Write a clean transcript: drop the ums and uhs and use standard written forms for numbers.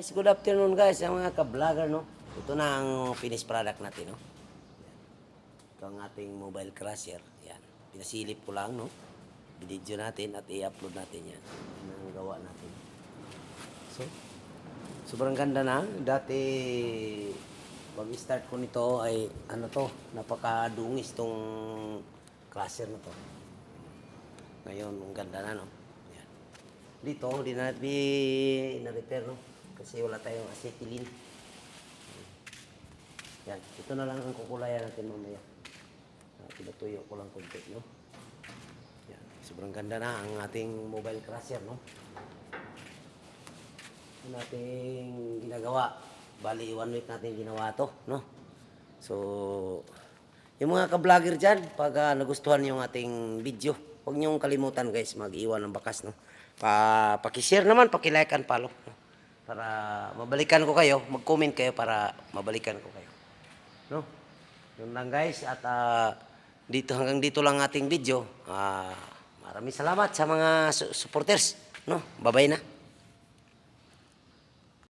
Guys, good afternoon guys, ang mga ka-vlogger, no? Ito na ang finished product natin, no? Ito ang ating mobile crusher. Yan. Pinasilip ko lang, no? Video natin at i-upload natin yan. Yan ang gawa natin. So, sobrang ganda na. Dati, pag-start ko nito ay, ano to, napakadungis tong crusher na to. Ngayon, ang ganda na, no? Yan. Dito, hindi na na-repair, no? Kasi wala tayong acetylene. Yan, ito na lang ang kukulayan natin mamaya. Pinatuyo ko lang konti, no? Yan, sobrang ganda na ang ating mobile crusher, no? Ito nating ginagawa. Bali, 1 week natin ginawa to, no? So, yung mga ka-vlogger dyan, pag nagustuhan yung ating video, huwag niyong kalimutan guys, mag-iwan ng bakas, no? Pakishare naman, pakilike and follow, no? Para mabalikan ko kayo, mag-comment kayo para mabalikan ko kayo. No? Yun lang guys, at dito hanggang dito lang ating video. Maraming salamat sa mga supporters, no? Bye-bye na.